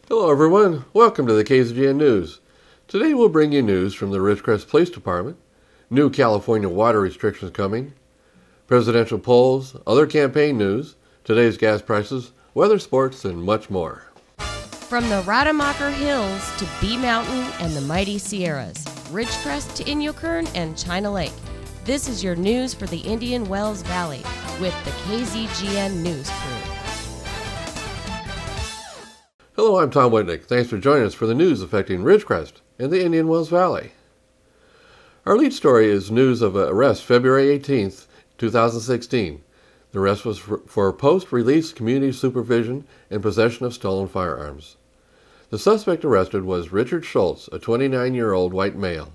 Hello everyone, welcome to the KZGN News. Today we'll bring you news from the Ridgecrest Police Department, new California water restrictions coming, presidential polls, other campaign news, today's gas prices, weather, sports, and much more. From the Rademacher Hills to Bee Mountain and the mighty Sierras, Ridgecrest to Inyokern and China Lake, this is your news for the Indian Wells Valley with the KZGN News crew. Hello, I'm Tom Whitnick. Thanks for joining us for the news affecting Ridgecrest and the Indian Wells Valley. Our lead story is news of an arrest February 18th, 2016. The arrest was for post-release community supervision and possession of stolen firearms. The suspect arrested was Richard Schultz, a 29-year-old white male.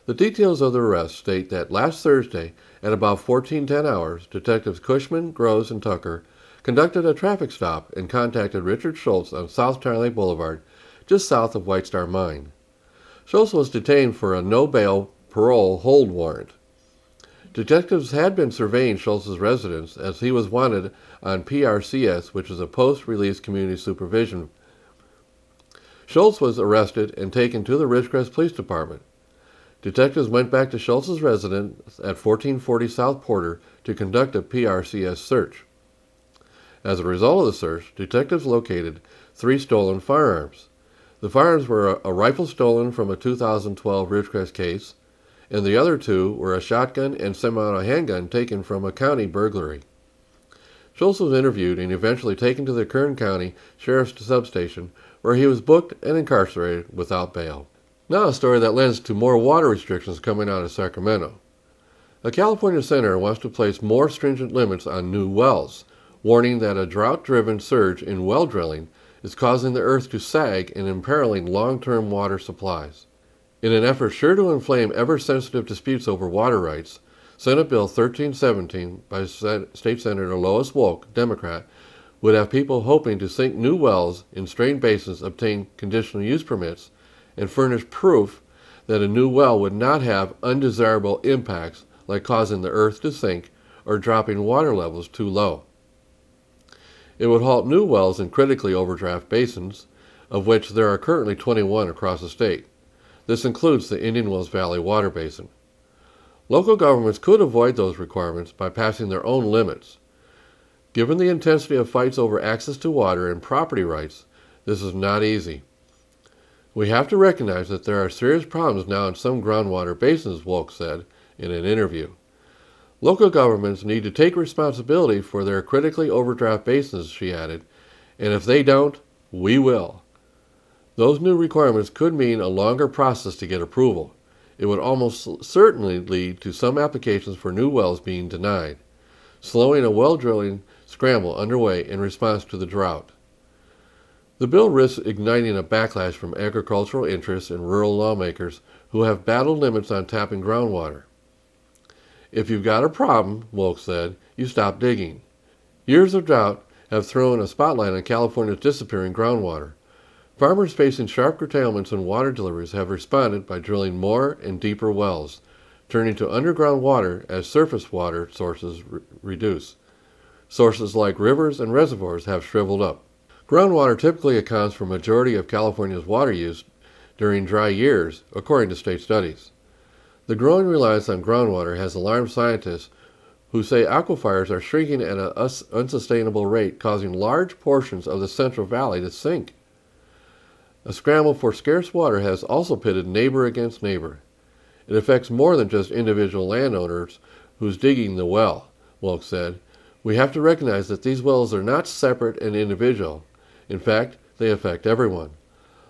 The details of the arrest state that last Thursday at about 14:10 hours, Detectives Cushman, Groves, and Tucker conducted a traffic stop and contacted Richard Schultz on South China Lake Boulevard, just south of White Star Mine. Schultz was detained for a no-bail parole hold warrant. Detectives had been surveying Schultz's residence as he was wanted on PRCS, which is a post-release community supervision. Schultz was arrested and taken to the Ridgecrest Police Department. Detectives went back to Schultz's residence at 1440 South Porter to conduct a PRCS search. As a result of the search, detectives located 3 stolen firearms. The firearms were a rifle stolen from a 2012 Ridgecrest case, and the other 2 were a shotgun and semi-auto handgun taken from a county burglary. Schultz was interviewed and eventually taken to the Kern County Sheriff's Substation, where he was booked and incarcerated without bail. Now a story that lends to more water restrictions coming out of Sacramento. A California senator wants to place more stringent limits on new wells, warning that a drought-driven surge in well drilling is causing the earth to sag and imperiling long-term water supplies. In an effort sure to inflame ever-sensitive disputes over water rights, Senate Bill 1317 by State Senator Lois Wolk, Democrat, would have people hoping to sink new wells in strained basins obtain conditional use permits and furnish proof that a new well would not have undesirable impacts like causing the earth to sink or dropping water levels too low. It would halt new wells in critically overdraft basins, of which there are currently 21 across the state. This includes the Indian Wells Valley Water Basin. Local governments could avoid those requirements by passing their own limits. Given the intensity of fights over access to water and property rights, this is not easy. We have to recognize that there are serious problems now in some groundwater basins, Wolk said in an interview. Local governments need to take responsibility for their critically overdraft basins, she added, and if they don't, we will. Those new requirements could mean a longer process to get approval. It would almost certainly lead to some applications for new wells being denied, slowing a well drilling scramble underway in response to the drought. The bill risks igniting a backlash from agricultural interests and rural lawmakers who have battled limits on tapping groundwater. If you've got a problem, Wolk said, you stop digging. Years of drought have thrown a spotlight on California's disappearing groundwater. Farmers facing sharp curtailments in water deliveries have responded by drilling more and deeper wells, turning to underground water as surface water sources reduce. Sources like rivers and reservoirs have shriveled up. Groundwater typically accounts for a majority of California's water use during dry years, according to state studies. The growing reliance on groundwater has alarmed scientists who say aquifers are shrinking at an unsustainable rate, causing large portions of the Central Valley to sink. A scramble for scarce water has also pitted neighbor against neighbor. It affects more than just individual landowners who's digging the well, Wolk said. We have to recognize that these wells are not separate and individual. In fact, they affect everyone.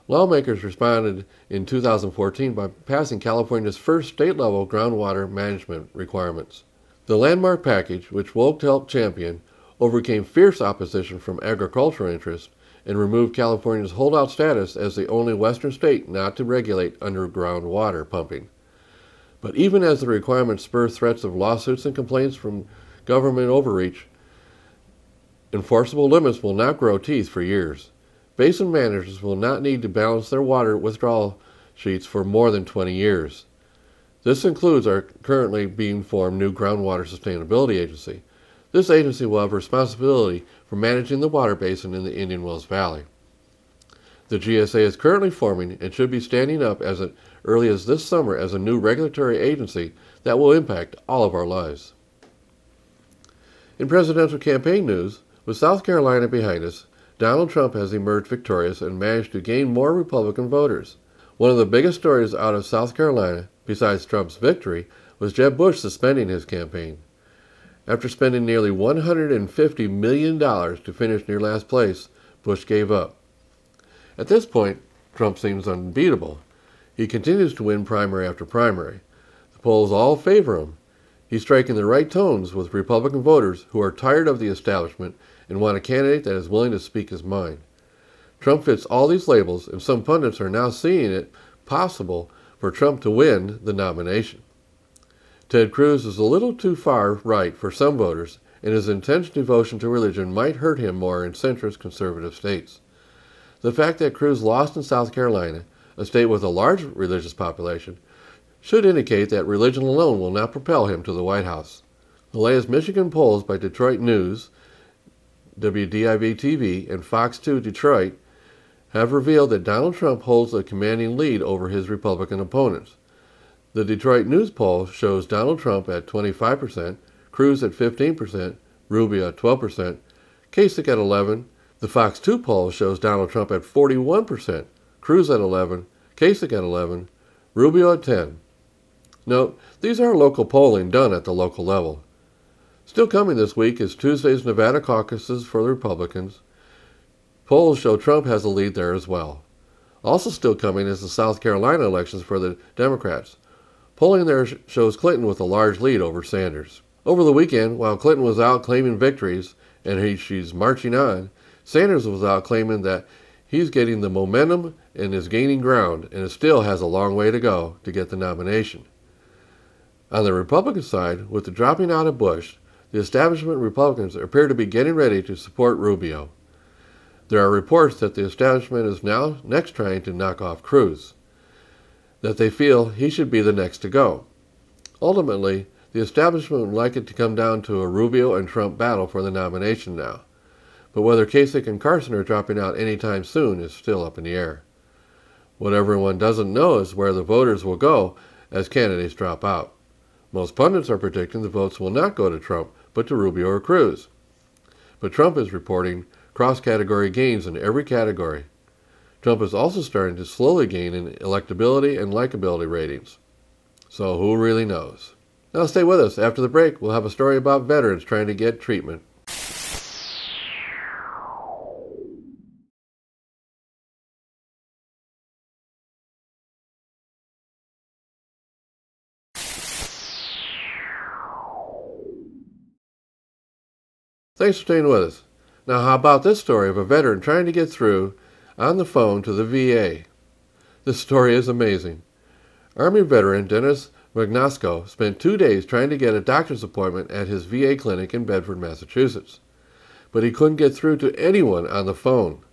Lawmakers responded in 2014 by passing California's first state-level groundwater management requirements. The landmark package, which Wolk helped champion, overcame fierce opposition from agricultural interests and removed California's holdout status as the only western state not to regulate underground water pumping. But even as the requirements spur threats of lawsuits and complaints from government overreach, enforceable limits will not grow teeth for years. Basin managers will not need to balance their water withdrawal sheets for more than 20 years. This includes our currently being formed new Groundwater Sustainability Agency. This agency will have responsibility for managing the water basin in the Indian Wells Valley. The GSA is currently forming and should be standing up as early as this summer as a new regulatory agency that will impact all of our lives. In presidential campaign news, with South Carolina behind us, Donald Trump has emerged victorious and managed to gain more Republican voters. One of the biggest stories out of South Carolina, besides Trump's victory, was Jeb Bush suspending his campaign. After spending nearly $150 million to finish near last place, Bush gave up. At this point, Trump seems unbeatable. He continues to win primary after primary. The polls all favor him. He's striking the right tones with Republican voters who are tired of the establishment and want a candidate that is willing to speak his mind. Trump fits all these labels, and some pundits are now seeing it possible for Trump to win the nomination. Ted Cruz is a little too far right for some voters, and his intense devotion to religion might hurt him more in centrist conservative states. The fact that Cruz lost in South Carolina, a state with a large religious population, should indicate that religion alone will not propel him to the White House. The latest Michigan polls by Detroit News, WDIV-TV, and Fox 2 Detroit have revealed that Donald Trump holds a commanding lead over his Republican opponents. The Detroit News poll shows Donald Trump at 25%, Cruz at 15%, Rubio at 12%, Kasich at 11%. The Fox 2 poll shows Donald Trump at 41%, Cruz at 11%, Kasich at 11%, Rubio at 10%. Note, these are local polling done at the local level. Still coming this week is Tuesday's Nevada caucuses for the Republicans. Polls show Trump has a lead there as well. Also still coming is the South Carolina elections for the Democrats. Polling there shows Clinton with a large lead over Sanders. Over the weekend, while Clinton was out claiming victories and she's marching on, Sanders was out claiming that he's getting the momentum and is gaining ground and still has a long way to go to get the nomination. On the Republican side, with the dropping out of Bush, the establishment Republicans appear to be getting ready to support Rubio. There are reports that the establishment is now next trying to knock off Cruz, that they feel he should be the next to go. Ultimately, the establishment would like it to come down to a Rubio and Trump battle for the nomination now, but whether Kasich and Carson are dropping out anytime soon is still up in the air. What everyone doesn't know is where the voters will go as candidates drop out. Most pundits are predicting the votes will not go to Trump, but to Rubio or Cruz. But Trump is reporting cross-category gains in every category. Trump is also starting to slowly gain in electability and likability ratings. So who really knows? Now stay with us. After the break, we'll have a story about veterans trying to get treatment. Thanks for staying with us. Now, how about this story of a veteran trying to get through on the phone to the VA? This story is amazing. Army veteran Dennis Magnasko spent 2 days trying to get a doctor's appointment at his VA clinic in Bedford, Massachusetts. But he couldn't get through to anyone on the phone.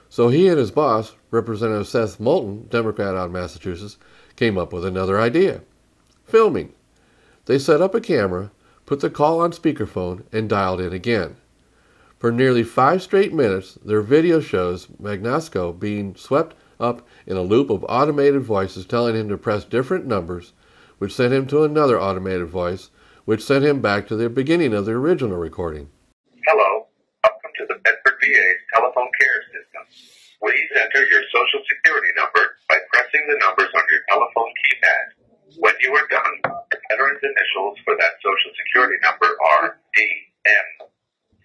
So he and his boss, Representative Seth Moulton, Democrat out of Massachusetts, came up with another idea. Filming. They set up a camera, put the call on speakerphone, and dialed in again. For nearly 5 straight minutes, their video shows Magnasko being swept up in a loop of automated voices telling him to press different numbers, which sent him to another automated voice, which sent him back to the beginning of the original recording. Hello, welcome to the Bedford VA's telephone care system. Please enter your Social Security number by pressing the numbers on your telephone keypad. When you are done, the veteran's initials for that Social Security number are DM.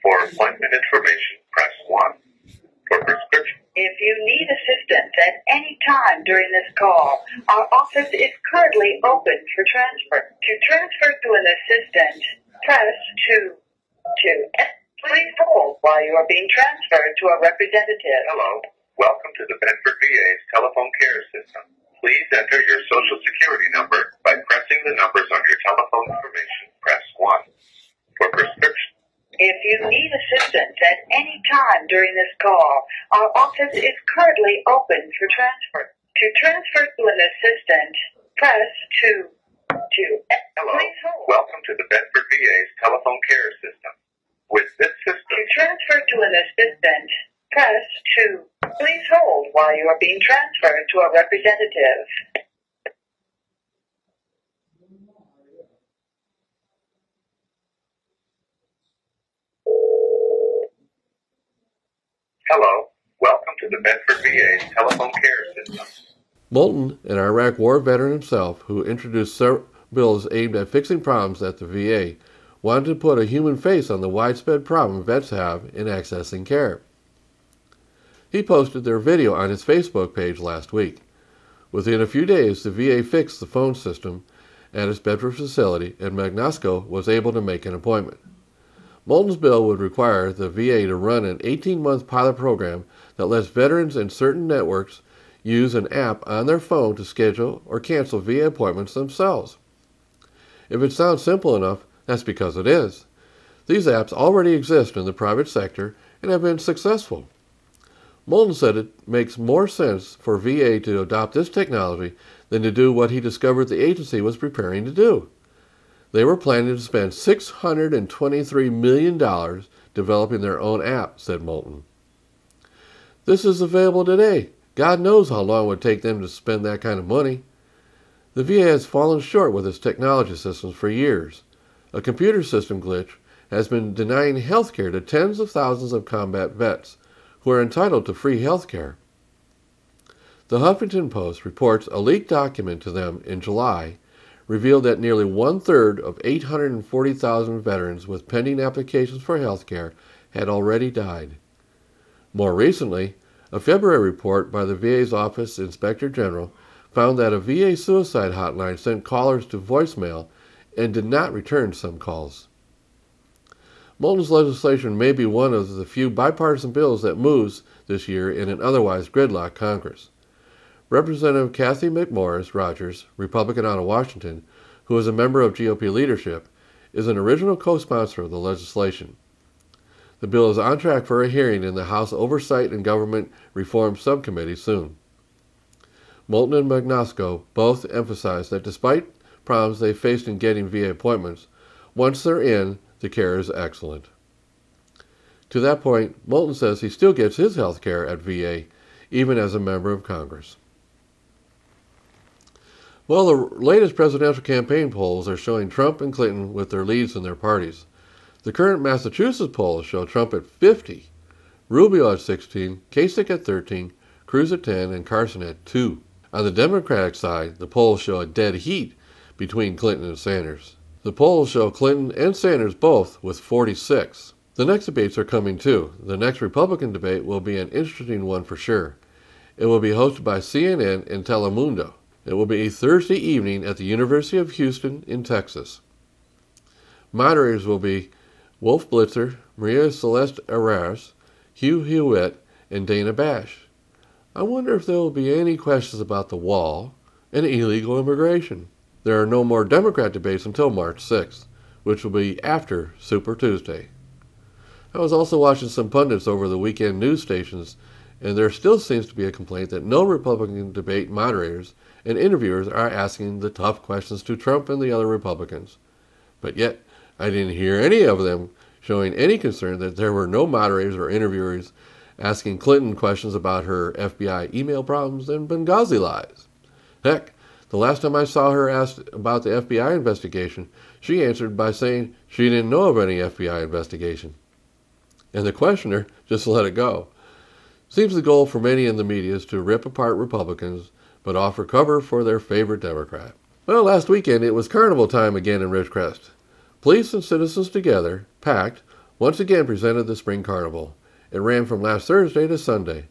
For appointment information, press 1. For prescription. If you need assistance at any time during this call, our office is currently open for transfer. To transfer to an assistant, press 2. Please hold while you are being transferred to a representative. Hello, welcome to the Bedford VA's telephone care system. Please enter your Social Security number by pressing the numbers on your telephone information. Press 1. For prescription. If you need assistance at any time during this call, our office is currently open for transfer. To transfer to an assistant, press 2. Hello, Please hold. welcome to the Bedford VA's telephone care system. With this system, To transfer to an assistant, press 2. Please hold while you are being transferred to a representative. Hello. Welcome to the Bedford VA's telephone care system. Moulton, an Iraq War veteran himself, who introduced several bills aimed at fixing problems at the VA, wanted to put a human face on the widespread problem vets have in accessing care. He posted their video on his Facebook page last week. Within a few days, the VA fixed the phone system at its Bedford facility, and Magnosco was able to make an appointment. Moulton's bill would require the VA to run an 18-month pilot program that lets veterans in certain networks use an app on their phone to schedule or cancel VA appointments themselves. If it sounds simple enough, that's because it is. These apps already exist in the private sector and have been successful. Moulton said it makes more sense for VA to adopt this technology than to do what he discovered the agency was preparing to do. They were planning to spend $623 million developing their own app, said Moulton. This is available today. God knows how long it would take them to spend that kind of money. The VA has fallen short with its technology systems for years. A computer system glitch has been denying health care to tens of thousands of combat vets who are entitled to free health care. The Huffington Post reports a leaked document to them in July revealed that nearly one-third of 840,000 veterans with pending applications for health care had already died. More recently, a February report by the VA's Office Inspector General found that a VA suicide hotline sent callers to voicemail and did not return some calls. Moulton's legislation may be one of the few bipartisan bills that moves this year in an otherwise gridlocked Congress. Representative Kathy McMorris Rogers, Republican out of Washington, who is a member of GOP leadership, is an original co-sponsor of the legislation. The bill is on track for a hearing in the House Oversight and Government Reform Subcommittee soon. Moulton and Magnosco both emphasize that despite problems they faced in getting VA appointments, once they're in, the care is excellent. To that point, Moulton says he still gets his health care at VA, even as a member of Congress. Well, the latest presidential campaign polls are showing Trump and Clinton with their leads in their parties. The current Massachusetts polls show Trump at 50, Rubio at 16, Kasich at 13, Cruz at 10, and Carson at 2. On the Democratic side, the polls show a dead heat between Clinton and Sanders. The polls show Clinton and Sanders both with 46. The next debates are coming too. The next Republican debate will be an interesting one for sure. It will be hosted by CNN and Telemundo. It will be a Thursday evening at the University of Houston in Texas. Moderators will be Wolf Blitzer, Maria Celeste Arras, Hugh Hewitt, and Dana Bash. I wonder if there will be any questions about the wall and illegal immigration. There are no more Democrat debates until March 6th, which will be after Super Tuesday. I was also watching some pundits over the weekend news stations, and there still seems to be a complaint that no Republican debate moderators and interviewers are asking the tough questions to Trump and the other Republicans. But yet, I didn't hear any of them showing any concern that there were no moderators or interviewers asking Clinton questions about her FBI email problems and Benghazi lies. Heck, the last time I saw her asked about the FBI investigation, she answered by saying she didn't know of any FBI investigation. And the questioner just let it go. Seems the goal for many in the media is to rip apart Republicans, but offer cover for their favorite Democrat. Well, last weekend it was carnival time again in Ridgecrest. Police and citizens together, PACT, once again presented the Spring Carnival. It ran from last Thursday to Sunday.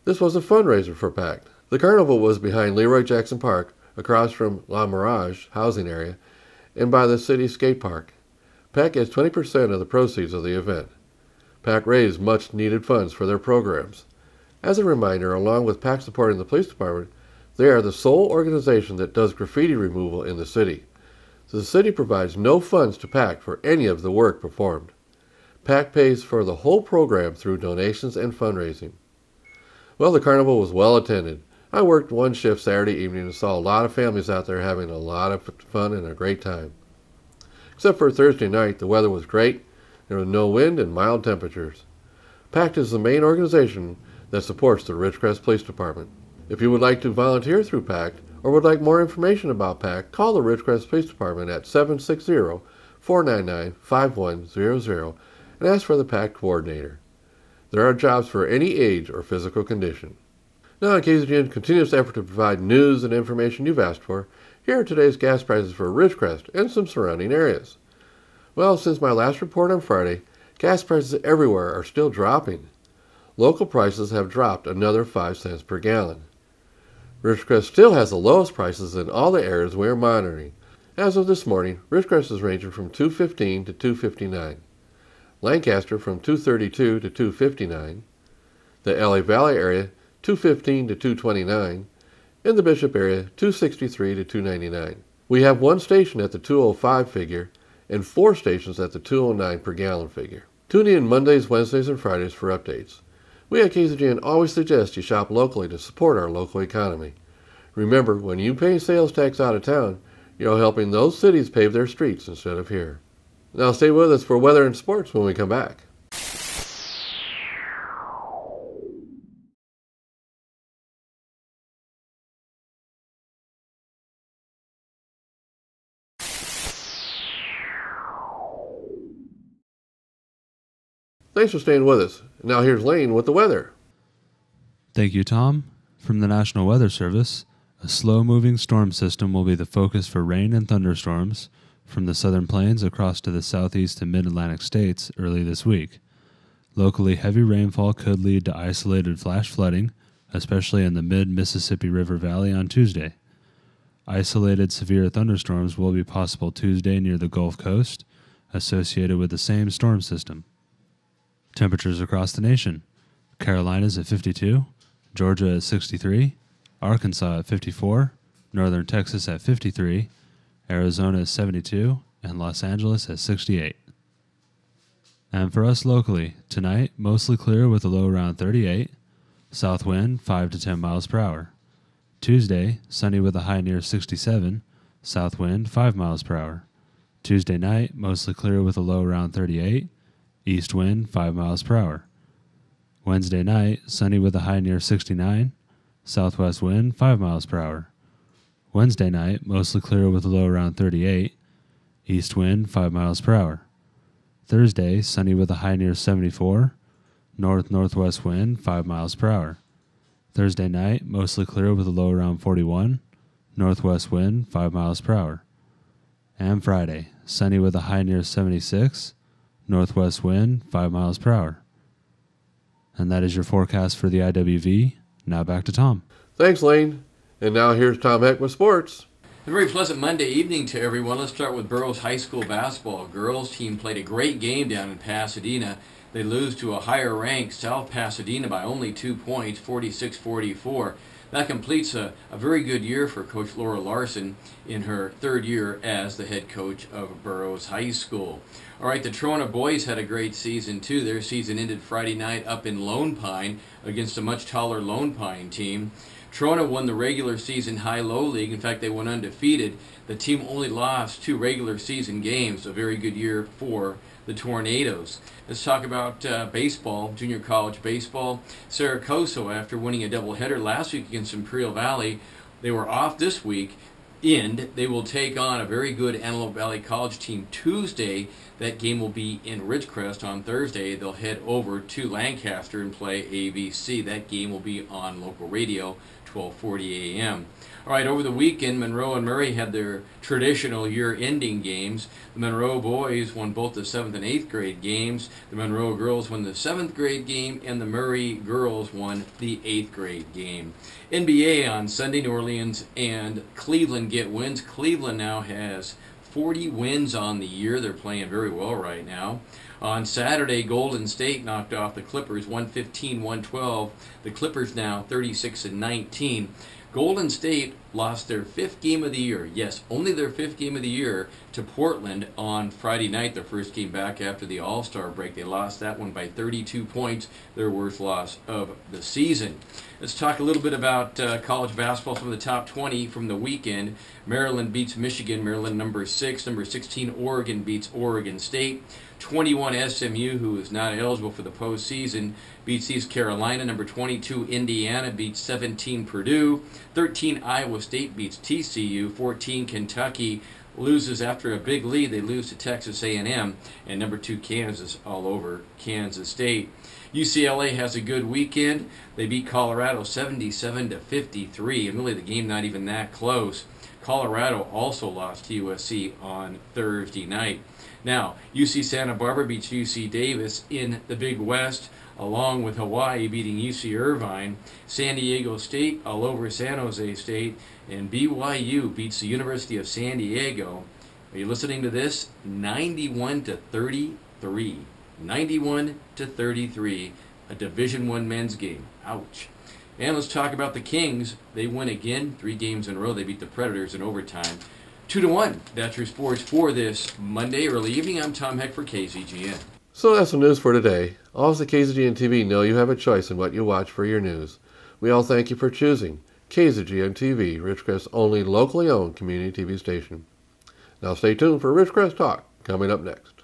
This was a fundraiser for PACT. The carnival was behind Leroy Jackson Park, across from La Mirage housing area, and by the city skate park. PACT gets 20% of the proceeds of the event. PACT raised much-needed funds for their programs. As a reminder, along with PACT supporting the police department, they are the sole organization that does graffiti removal in the city. The city provides no funds to PACT for any of the work performed. PACT pays for the whole program through donations and fundraising. Well, the carnival was well attended. I worked one shift Saturday evening and saw a lot of families out there having a lot of fun and a great time. Except for Thursday night, the weather was great. There was no wind and mild temperatures. PACT is the main organization that supports the Ridgecrest Police Department. If you would like to volunteer through PACT or would like more information about PACT, call the Ridgecrest Police Department at 760-499-5100 and ask for the PACT coordinator. There are jobs for any age or physical condition. Now, in KZGN's continuous effort to provide news and information you've asked for, here are today's gas prices for Ridgecrest and some surrounding areas. Well, since my last report on Friday, gas prices everywhere are still dropping. Local prices have dropped another 5 cents per gallon. Ridgecrest still has the lowest prices in all the areas we are monitoring. As of this morning, Ridgecrest is ranging from $2.15 to $2.59. Lancaster from $2.32 to $2.59. The LA Valley area, $2.15 to $2.29. In the Bishop area, $2.63 to $2.99. We have one station at the $2.05 figure and 4 stations at the $2.09 per gallon figure. Tune in Mondays, Wednesdays, and Fridays for updates. We at KZGN always suggest you shop locally to support our local economy. Remember, when you pay sales tax out of town, you're helping those cities pave their streets instead of here. Now stay with us for weather and sports when we come back. Thanks for staying with us. Now here's Lane with the weather. Thank you, Tom. From the National Weather Service, a slow-moving storm system will be the focus for rain and thunderstorms from the southern plains across to the southeast and mid-Atlantic states early this week. Locally, heavy rainfall could lead to isolated flash flooding, especially in the mid-Mississippi River Valley on Tuesday. Isolated severe thunderstorms will be possible Tuesday near the Gulf Coast, associated with the same storm system. Temperatures across the nation: Carolinas at 52, Georgia at 63, Arkansas at 54, northern Texas at 53, Arizona at 72, and Los Angeles at 68. And for us locally, tonight, mostly clear with a low around 38, south wind 5 to 10 miles per hour. Tuesday, sunny with a high near 67, south wind 5 miles per hour. Tuesday night, mostly clear with a low around 38, east wind 5 miles per hour. Wednesday night, sunny with a high near 69, southwest wind 5 miles per hour. Wednesday night, mostly clear with a low around 38, east wind 5 miles per hour. Thursday, sunny with a high near 74, north-northwest wind 5 miles per hour. Thursday night, mostly clear with a low around 41, northwest wind 5 miles per hour. And Friday, sunny with a high near 76, northwest wind 5 miles per hour. And that is your forecast for the IWV. Now back to Tom. Thanks, Lane. And now here's Tom Heck with sports. A very pleasant Monday evening to everyone. Let's start with Burroughs High School basketball. Girls team played a great game down in Pasadena. They lose to a higher-ranked South Pasadena by only 2 points, 46-44. That completes a very good year for Coach Laura Larson in her 3rd year as the head coach of Burroughs High School. All right, the Trona boys had a great season, too. Their season ended Friday night up in Lone Pine against a much taller Lone Pine team. Trona won the regular season high-low league. In fact, they went undefeated. The team only lost 2 regular season games, a very good year for the Tornadoes. Let's talk about baseball, junior college baseball. Saracoso, after winning a doubleheader last week against Imperial Valley, they were off this week. They will take on a very good Antelope Valley College team Tuesday. That game will be in Ridgecrest on Thursday. They'll head over to Lancaster and play ABC. That game will be on local radio, 12:40 a.m. All right, over the weekend, Monroe and Murray had their traditional year-ending games. The Monroe boys won both the 7th and 8th grade games. The Monroe girls won the 7th grade game, and the Murray girls won the 8th grade game. NBA on Sunday, New Orleans and Cleveland get wins. Cleveland now has 40 wins on the year. They're playing very well right now. On Saturday, Golden State knocked off the Clippers 115-112. The Clippers now 36-19. Golden State lost their 5th game of the year. Yes, only their 5th game of the year to Portland on Friday night, their first game back after the All-Star break. They lost that one by 32 points, their worst loss of the season. Let's talk a little bit about college basketball. Some of the top 20 from the weekend. Maryland beats Michigan. Maryland number 6. Number 16, Oregon beats Oregon State. 21 SMU, who is not eligible for the postseason, beats East Carolina. Number 22 Indiana beats 17 Purdue. 13 Iowa State beats TCU. 14 Kentucky loses after a big lead. They lose to Texas A&M. And number 2 Kansas all over Kansas State. UCLA has a good weekend. They beat Colorado 77-53, and really the game not even that close. Colorado also lost to USC on Thursday night. Now, UC Santa Barbara beats UC Davis in the Big West, along with Hawaii beating UC Irvine. San Diego State all over San Jose State, and BYU beats the University of San Diego. Are you listening to this? 91-33. 91-33, a Division I men's game. Ouch. And let's talk about the Kings. They win again, 3 games in a row. They beat the Predators in overtime. 2-1. That's your sports for this Monday early evening. I'm Tom Heck for KZGN. So that's the news for today. All of the KZGN-TV know you have a choice in what you watch for your news. We all thank you for choosing KZGN-TV, Ridgecrest's only locally owned community TV station. Now stay tuned for Ridgecrest Talk coming up next.